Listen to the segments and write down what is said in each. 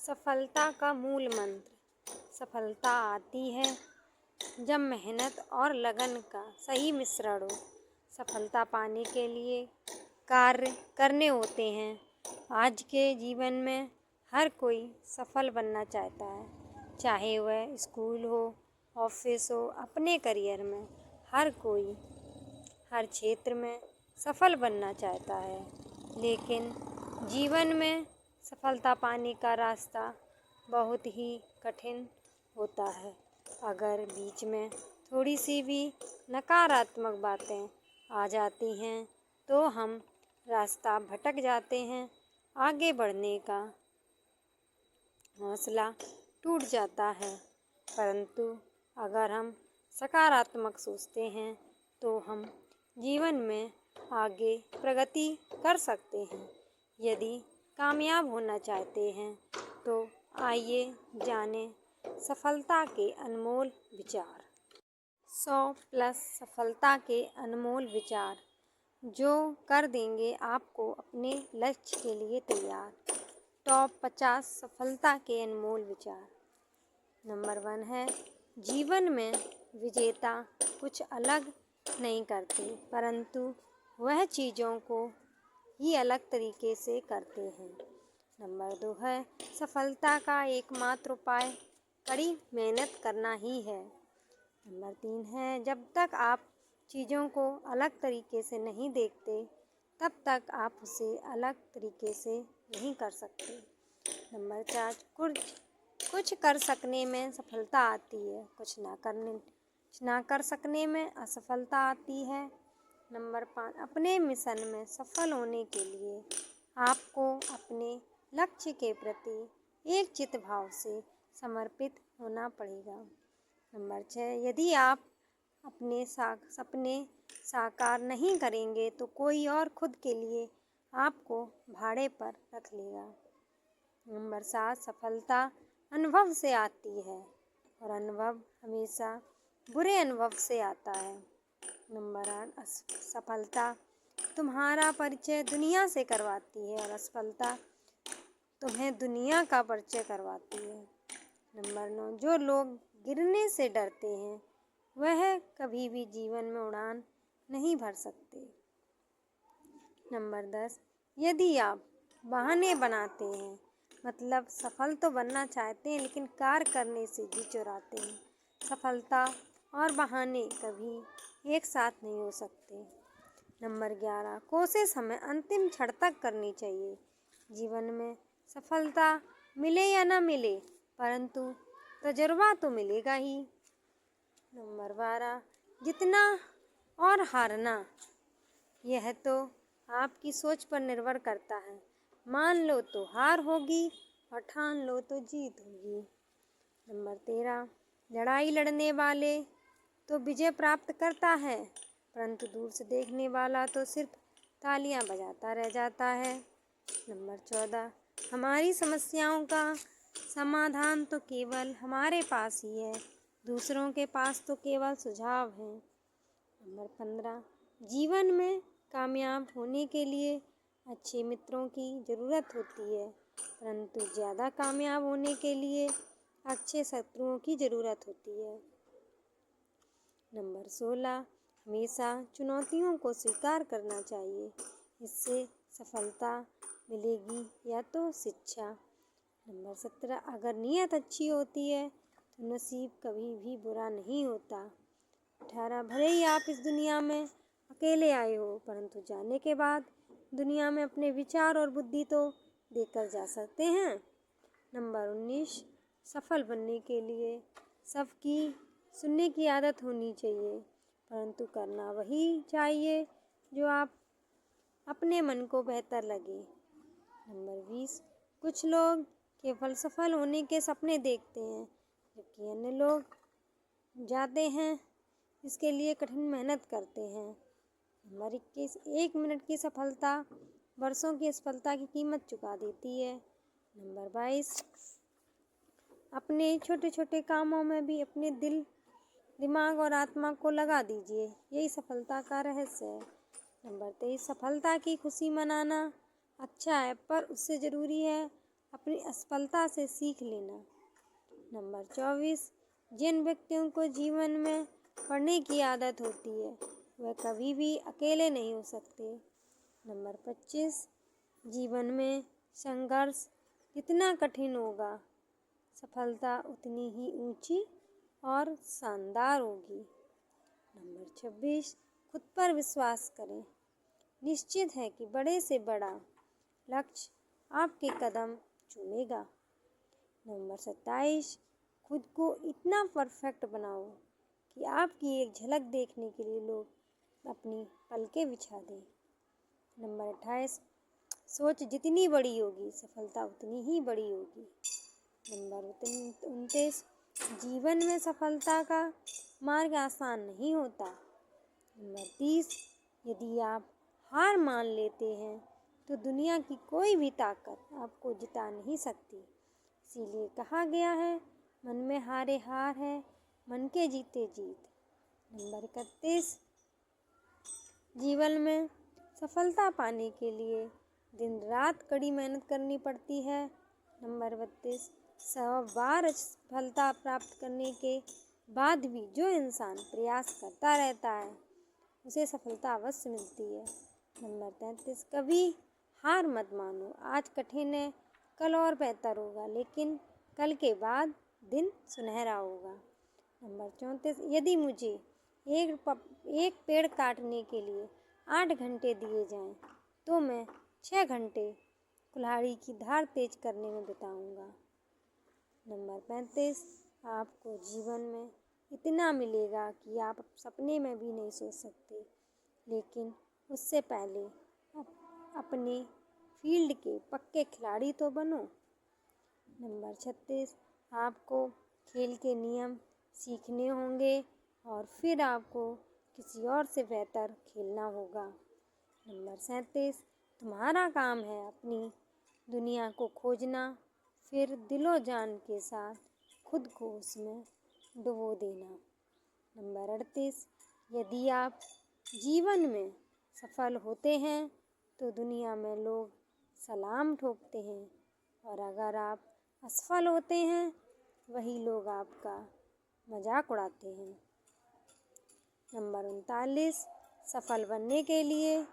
सफलता का मूल मंत्र। सफलता आती है जब मेहनत और लगन का सही मिश्रण हो। सफलता पाने के लिए कार्य करने होते हैं। आज के जीवन में हर कोई सफल बनना चाहता है, चाहे वह स्कूल हो, ऑफिस हो, अपने करियर में। हर कोई हर क्षेत्र में सफल बनना चाहता है, लेकिन जीवन में सफलता पाने का रास्ता बहुत ही कठिन होता है। अगर बीच में थोड़ी सी भी नकारात्मक बातें आ जाती हैं तो हम रास्ता भटक जाते हैं। आगे बढ़ने का हौसला टूट जाता है। परंतु अगर हम सकारात्मक सोचते हैं तो हम जीवन में आगे प्रगति कर सकते हैं। यदि कामयाब होना चाहते हैं तो आइए जानें सफलता के अनमोल विचार। 100+ सफलता के अनमोल विचार जो कर देंगे आपको अपने लक्ष्य के लिए तैयार। टॉप 50 सफलता के अनमोल विचार। नंबर 1 है, जीवन में विजेता कुछ अलग नहीं करते, परंतु वह चीज़ों को ही अलग तरीके से करते हैं। नंबर 2 है, सफलता का एकमात्र उपाय कड़ी मेहनत करना ही है। नंबर 3 है, जब तक आप चीज़ों को अलग तरीके से नहीं देखते तब तक आप उसे अलग तरीके से नहीं कर सकते। नंबर 4, कुछ कर सकने में सफलता आती है, कुछ ना कर सकने में असफलता आती है। नंबर 5, अपने मिशन में सफल होने के लिए आपको अपने लक्ष्य के प्रति एक चित्त भाव से समर्पित होना पड़ेगा। नंबर 6, यदि आप अपने सपने साकार नहीं करेंगे तो कोई और खुद के लिए आपको भाड़े पर रख लेगा। नंबर 7, सफलता अनुभव से आती है और अनुभव हमेशा बुरे अनुभव से आता है। नंबर 8, सफलता तुम्हारा परिचय दुनिया से करवाती है और असफलता तुम्हें दुनिया का परिचय करवाती है। नंबर 9, जो लोग गिरने से डरते हैं वह कभी भी जीवन में उड़ान नहीं भर सकते। नंबर 10, यदि आप बहाने बनाते हैं, मतलब सफल तो बनना चाहते हैं लेकिन कार्य करने से जी चुराते हैं। सफलता और बहाने कभी एक साथ नहीं हो सकते। नंबर 11, कोशिश हमें अंतिम क्षण तक करनी चाहिए। जीवन में सफलता मिले या ना मिले, परंतु तजुर्बा तो मिलेगा ही। नंबर 12, जितना और हारना यह तो आपकी सोच पर निर्भर करता है। मान लो तो हार होगी और ठान लो तो जीत होगी। नंबर 13, लड़ाई लड़ने वाले तो विजय प्राप्त करता है, परंतु दूर से देखने वाला तो सिर्फ तालियां बजाता रह जाता है। नंबर 14, हमारी समस्याओं का समाधान तो केवल हमारे पास ही है, दूसरों के पास तो केवल सुझाव हैं। नंबर 15, जीवन में कामयाब होने के लिए अच्छे मित्रों की ज़रूरत होती है, परंतु ज़्यादा कामयाब होने के लिए अच्छे शत्रुओं की ज़रूरत होती है। नंबर 16, हमेशा चुनौतियों को स्वीकार करना चाहिए, इससे सफलता मिलेगी या तो शिक्षा। नंबर 17, अगर नीयत अच्छी होती है तो नसीब कभी भी बुरा नहीं होता। 18, भले ही आप इस दुनिया में अकेले आए हो, परंतु जाने के बाद दुनिया में अपने विचार और बुद्धि तो देकर जा सकते हैं। नंबर 19, सफल बनने के लिए सबकी सुनने की आदत होनी चाहिए, परंतु करना वही चाहिए जो आप अपने मन को बेहतर लगे। नंबर 20, कुछ लोग केवल सफल होने के सपने देखते हैं, जबकि अन्य लोग जाते हैं इसके लिए कठिन मेहनत करते हैं। नंबर 21, 1 मिनट की सफलता वर्षों की असफलता की कीमत चुका देती है। नंबर 22, अपने छोटे छोटे कामों में भी अपने दिमाग और आत्मा को लगा दीजिए, यही सफलता का रहस्य है। नंबर 23, सफलता की खुशी मनाना अच्छा है, पर उससे ज़रूरी है अपनी असफलता से सीख लेना। नंबर 24, जिन व्यक्तियों को जीवन में पढ़ने की आदत होती है वह कभी भी अकेले नहीं हो सकते। नंबर 25, जीवन में संघर्ष जितना कठिन होगा सफलता उतनी ही ऊंची और शानदार होगी। नंबर 26, खुद पर विश्वास करें। निश्चित है कि बड़े से बड़ा लक्ष्य आपके कदम चूमेगा। नंबर 27, खुद को इतना परफेक्ट बनाओ कि आपकी एक झलक देखने के लिए लोग अपनी पलकें बिछा दें। नंबर 28, सोच जितनी बड़ी होगी सफलता उतनी ही बड़ी होगी। नंबर 29, जीवन में सफलता का मार्ग आसान नहीं होता। नंबर 30, यदि आप हार मान लेते हैं तो दुनिया की कोई भी ताकत आपको जिता नहीं सकती। इसीलिए कहा गया है, मन में हारे हार है, मन के जीते जीत। नंबर 31, जीवन में सफलता पाने के लिए दिन रात कड़ी मेहनत करनी पड़ती है। नंबर 32, 100 बार सफलता प्राप्त करने के बाद भी जो इंसान प्रयास करता रहता है उसे सफलता अवश्य मिलती है। नंबर 33, कभी हार मत मानो। आज कठिन है, कल और बेहतर होगा, लेकिन कल के बाद दिन सुनहरा होगा। नंबर 34, यदि मुझे एक पेड़ काटने के लिए 8 घंटे दिए जाएं, तो मैं 6 घंटे कुल्हाड़ी की धार तेज करने में बिताऊंगा। नंबर 35, आपको जीवन में इतना मिलेगा कि आप सपने में भी नहीं सोच सकते, लेकिन उससे पहले अपने फील्ड के पक्के खिलाड़ी तो बनो। नंबर 36, आपको खेल के नियम सीखने होंगे और फिर आपको किसी और से बेहतर खेलना होगा। नंबर 37, तुम्हारा काम है अपनी दुनिया को खोजना, फिर दिलो जान के साथ खुद को उसमें डुबो देना। नंबर 38, यदि आप जीवन में सफल होते हैं तो दुनिया में लोग सलाम ठोकते हैं, और अगर आप असफल होते हैं वही लोग आपका मजाक उड़ाते हैं। नंबर 39, सफल बनने के लिए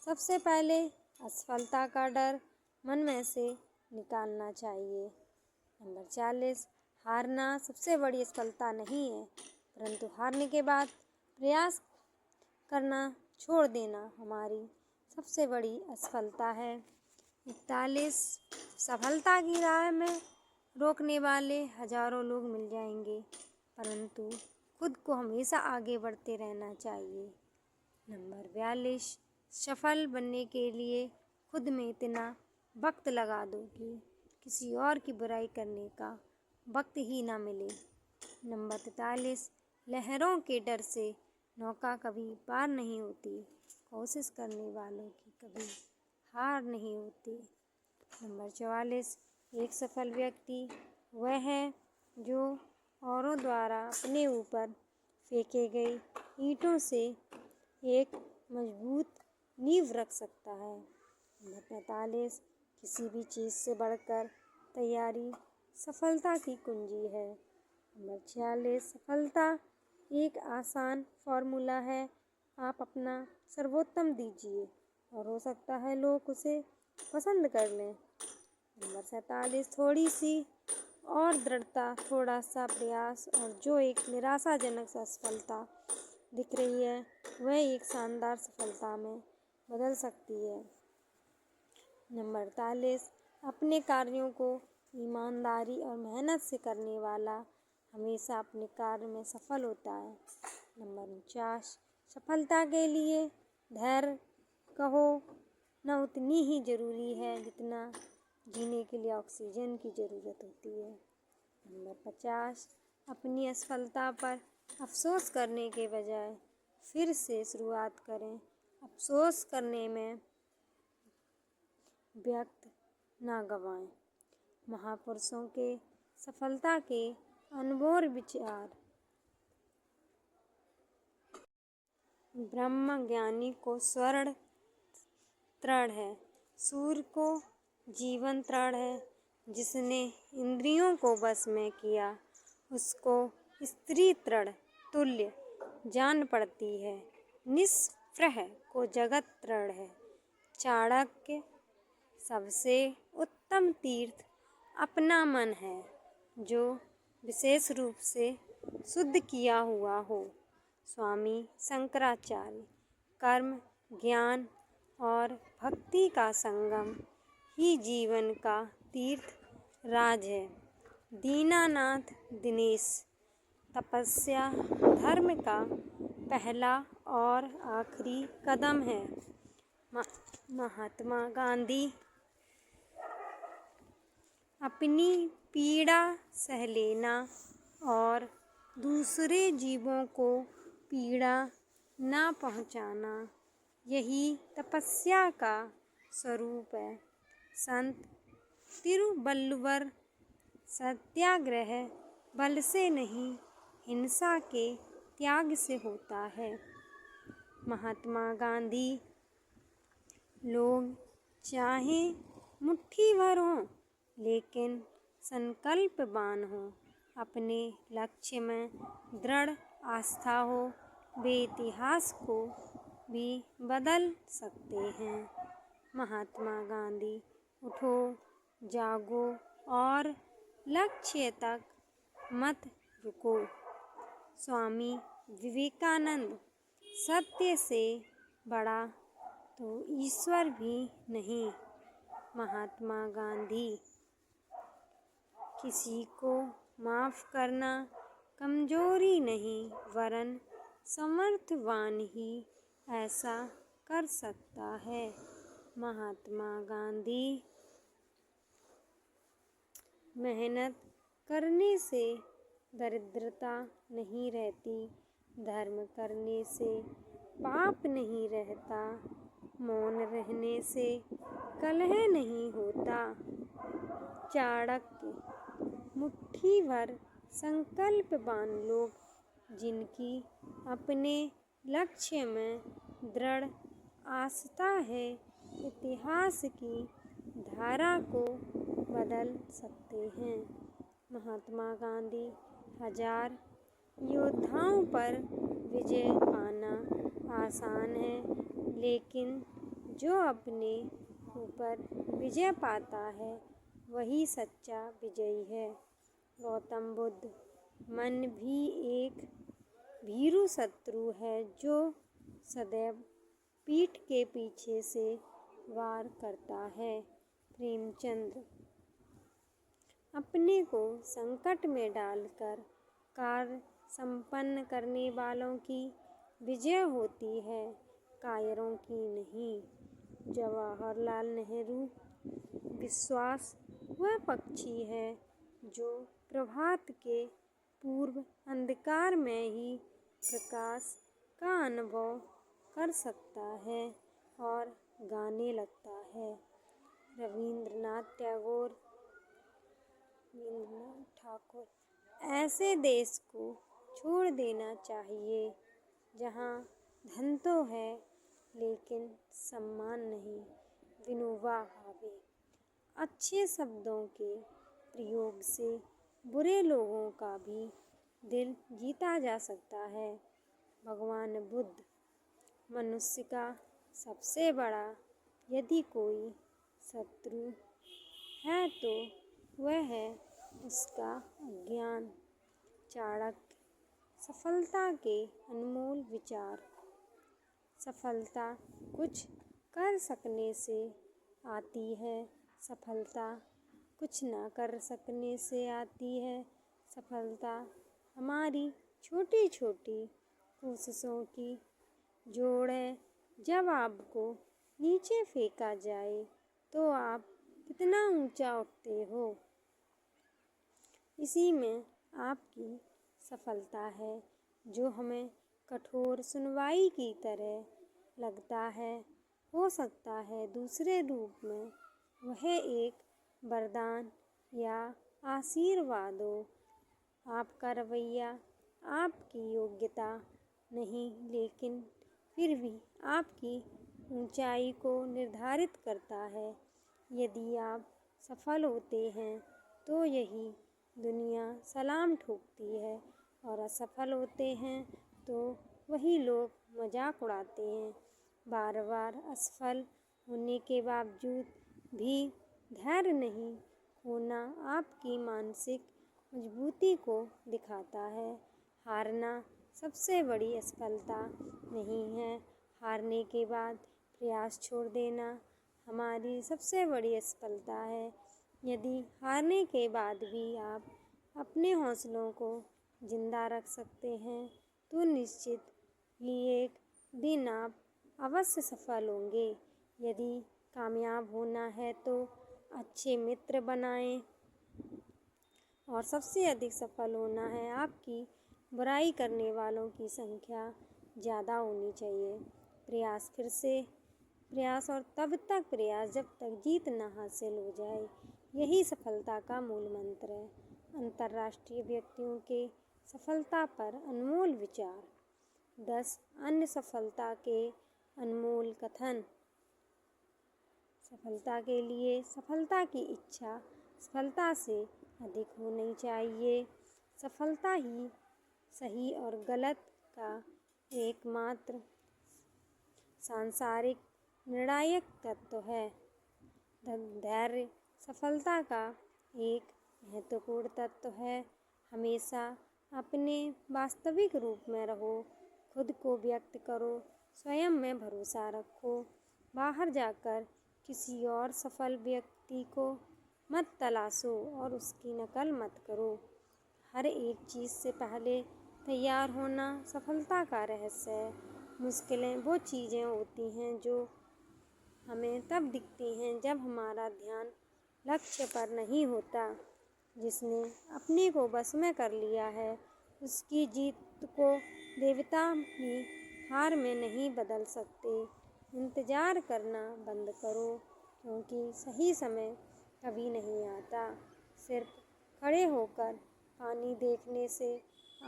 सबसे पहले असफलता का डर मन में से निकालना चाहिए। नंबर 40, हारना सबसे बड़ी असफलता नहीं है, परंतु हारने के बाद प्रयास करना छोड़ देना हमारी सबसे बड़ी असफलता है। 41, सफलता की राह में रोकने वाले हजारों लोग मिल जाएंगे, परंतु खुद को हमेशा आगे बढ़ते रहना चाहिए। नंबर 42, सफल बनने के लिए खुद में इतना वक्त लगा दो कि किसी और की बुराई करने का वक्त ही ना मिले। नंबर 43, लहरों के डर से नौका कभी पार नहीं होती, कोशिश करने वालों की कभी हार नहीं होती। नंबर 44, एक सफल व्यक्ति वह है जो औरों द्वारा अपने ऊपर फेंके गए ईंटों से एक मजबूत नींव रख सकता है। नंबर 45, किसी भी चीज़ से बढ़कर तैयारी सफलता की कुंजी है। नंबर 46, सफलता एक आसान फॉर्मूला है, आप अपना सर्वोत्तम दीजिए और हो सकता है लोग उसे पसंद कर लें। नंबर 47, थोड़ी सी और दृढ़ता, थोड़ा सा प्रयास और जो एक निराशाजनक असफलता दिख रही है वह एक शानदार सफलता में बदल सकती है। नंबर 48, अपने कार्यों को ईमानदारी और मेहनत से करने वाला हमेशा अपने कार्य में सफल होता है। नंबर 49, सफलता के लिए धैर्य कहो न उतनी ही ज़रूरी है जितना जीने के लिए ऑक्सीजन की ज़रूरत होती है। नंबर 50, अपनी असफलता पर अफसोस करने के बजाय फिर से शुरुआत करें। अफसोस करने में वक्त ना गंवाएं। महापुरुषों के सफलता के अनमोल विचार। ब्रह्म ज्ञानी को स्वर्ण तृण है, सूर्य को जीवन तृण है, जिसने इंद्रियों को बस में किया उसको स्त्री तृण तुल्य जान पड़ती है। निस्पृह को जगत तृण है। चाणक्य सबसे उत्तम तीर्थ अपना मन है, जो विशेष रूप से शुद्ध किया हुआ हो। स्वामी शंकराचार्य कर्म, ज्ञान और भक्ति का संगम ही जीवन का तीर्थ राज है। दीनानाथ दिनेश तपस्या धर्म का पहला और आखिरी कदम है। महात्मा गांधी अपनी पीड़ा सह लेना और दूसरे जीवों को पीड़ा न पहुंचाना, यही तपस्या का स्वरूप है। संत तिरुवल्लुवर सत्याग्रह बल से नहीं, हिंसा के त्याग से होता है। महात्मा गांधी लोग चाहे मुट्ठी भर हों, लेकिन संकल्पवान हों, अपने लक्ष्य में दृढ़ आस्था हो, वे इतिहास को भी बदल सकते हैं। महात्मा गांधी उठो, जागो और लक्ष्य तक मत रुको। स्वामी विवेकानंद सत्य से बड़ा तो ईश्वर भी नहीं। महात्मा गांधी किसी को माफ करना कमजोरी नहीं, वरन समर्थवान ही ऐसा कर सकता है। महात्मा गांधी मेहनत करने से दरिद्रता नहीं रहती, धर्म करने से पाप नहीं रहता, मौन रहने से कलह नहीं होता। चाणक्य मुट्ठी भर संकल्पवान लोग, जिनकी अपने लक्ष्य में दृढ़ आस्था है, इतिहास की धारा को बदल सकते हैं। महात्मा गांधी हजार योद्धाओं पर विजय पाना आसान है, लेकिन जो अपने ऊपर विजय पाता है वही सच्चा विजयी है। गौतम बुद्ध मन भी एक भीरू शत्रु है, जो सदैव पीठ के पीछे से वार करता है। प्रेमचंद अपने को संकट में डालकर कार्य संपन्न करने वालों की विजय होती है, कायरों की नहीं। जवाहरलाल नेहरू विश्वास वह पक्षी है जो प्रभात के पूर्व अंधकार में ही प्रकाश का अनुभव कर सकता है और गाने लगता है। रविंद्रनाथ ठाकुर ऐसे देश को छोड़ देना चाहिए जहाँ धन तो है लेकिन सम्मान नहीं। विनोबा भावे अच्छे शब्दों के प्रयोग से बुरे लोगों का भी दिल जीता जा सकता है। भगवान बुद्ध मनुष्य का सबसे बड़ा यदि कोई शत्रु है तो वह है उसका अज्ञान। चाणक्य सफलता के अनमोल विचार। सफलता कुछ कर सकने से आती है, सफलता कुछ ना कर सकने से आती है। सफलता हमारी छोटी छोटी कोशिशों की जोड़ है। जब आपको नीचे फेंका जाए तो आप कितना ऊंचा उठते हो, इसी में आपकी सफलता है। जो हमें कठोर सुनवाई की तरह लगता है, हो सकता है दूसरे रूप में वह एक वरदान या आशीर्वाद हो। आपका रवैया आपकी योग्यता नहीं, लेकिन फिर भी आपकी ऊंचाई को निर्धारित करता है। यदि आप सफल होते हैं तो यही दुनिया सलाम ठोकती है और असफल होते हैं तो वही लोग मजाक उड़ाते हैं। बार बार असफल होने के बावजूद भी धैर्य नहीं खोना आपकी मानसिक मजबूती को दिखाता है। हारना सबसे बड़ी असफलता नहीं है। हारने के बाद प्रयास छोड़ देना हमारी सबसे बड़ी असफलता है। यदि हारने के बाद भी आप अपने हौसलों को जिंदा रख सकते हैं तो निश्चित ही एक दिन आप अवश्य सफल होंगे। यदि कामयाब होना है तो अच्छे मित्र बनाएं और सबसे अधिक सफल होना है आपकी बुराई करने वालों की संख्या ज़्यादा होनी चाहिए। प्रयास फिर से प्रयास और तब तक प्रयास जब तक जीत न हासिल हो जाए, यही सफलता का मूल मंत्र है। अंतर्राष्ट्रीय व्यक्तियों के सफलता पर अनमोल विचार। 10 अन्य सफलता के अनमोल कथन। सफलता के लिए सफलता की इच्छा सफलता से अधिक होनी चाहिए। सफलता ही सही और गलत का एकमात्र सांसारिक निर्णायक तत्व है। धैर्य सफलता का एक महत्वपूर्ण तत्व है। हमेशा अपने वास्तविक रूप में रहो, खुद को व्यक्त करो, स्वयं में भरोसा रखो। बाहर जाकर किसी और सफल व्यक्ति को मत तलाशो और उसकी नकल मत करो। हर एक चीज़ से पहले तैयार होना सफलता का रहस्य है। मुश्किलें वो चीज़ें होती हैं जो हमें तब दिखती हैं जब हमारा ध्यान लक्ष्य पर नहीं होता। जिसने अपने को बस में कर लिया है उसकी जीत को देवता भी हार में नहीं बदल सकते। इंतज़ार करना बंद करो क्योंकि सही समय कभी नहीं आता। सिर्फ खड़े होकर पानी देखने से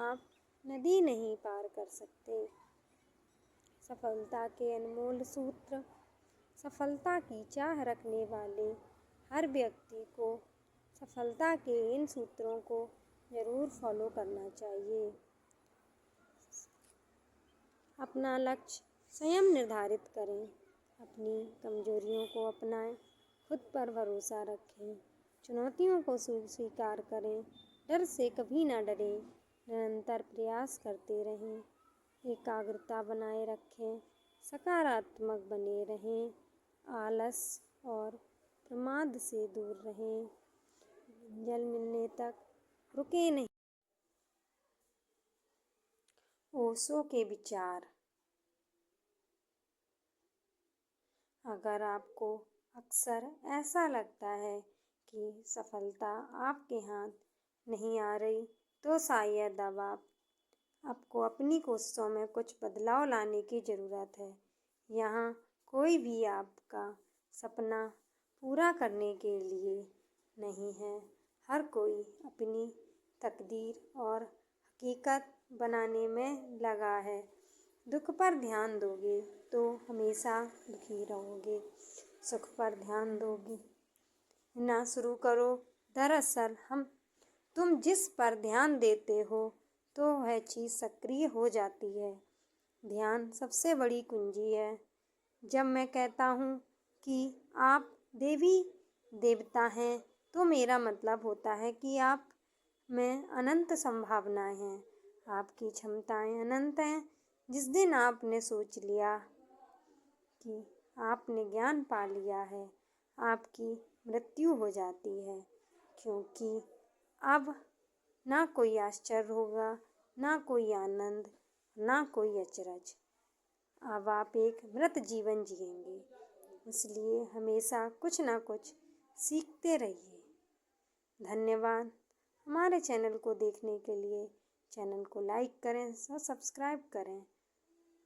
आप नदी नहीं पार कर सकते। सफलता के अनमोल सूत्र। सफलता की चाह रखने वाले हर व्यक्ति को सफलता के इन सूत्रों को ज़रूर फॉलो करना चाहिए। अपना लक्ष्य स्वयं निर्धारित करें, अपनी कमजोरियों को अपनाएं, खुद पर भरोसा रखें, चुनौतियों को स्वीकार करें, डर से कभी ना डरें, निरंतर प्रयास करते रहें, एकाग्रता बनाए रखें, सकारात्मक बने रहें, आलस और प्रमाद से दूर रहें, जल मिलने तक रुके नहीं। ओशो के विचार। अगर आपको अक्सर ऐसा लगता है कि सफलता आपके हाथ नहीं आ रही तो शायद अब आपको अपनी कोशिशों में कुछ बदलाव लाने की ज़रूरत है। यहाँ कोई भी आपका सपना पूरा करने के लिए नहीं है। हर कोई अपनी तकदीर और हकीकत बनाने में लगा है। दुख पर ध्यान दोगे तो हमेशा दुखी रहोगे, सुख पर ध्यान दोगे ना शुरू करो। दरअसल तुम जिस पर ध्यान देते हो तो वह चीज़ सक्रिय हो जाती है। ध्यान सबसे बड़ी कुंजी है। जब मैं कहता हूँ कि आप देवी देवता हैं तो मेरा मतलब होता है कि आप में अनंत संभावनाएं हैं, आपकी क्षमताएं अनंत हैं। जिस दिन आपने सोच लिया कि आपने ज्ञान पा लिया है, आपकी मृत्यु हो जाती है, क्योंकि अब ना कोई आश्चर्य होगा, ना कोई आनंद, ना कोई अचरज। अब आप एक मृत जीवन जिएंगे। इसलिए हमेशा कुछ ना कुछ सीखते रहिए। धन्यवाद। हमारे चैनल को देखने के लिए चैनल को लाइक करें और सब्सक्राइब करें।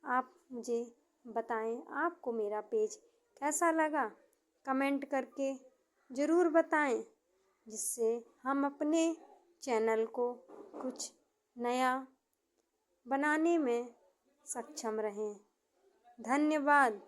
आप मुझे बताएं आपको मेरा पेज कैसा लगा, कमेंट करके ज़रूर बताएं, जिससे हम अपने चैनल को कुछ नया बनाने में सक्षम रहें। धन्यवाद।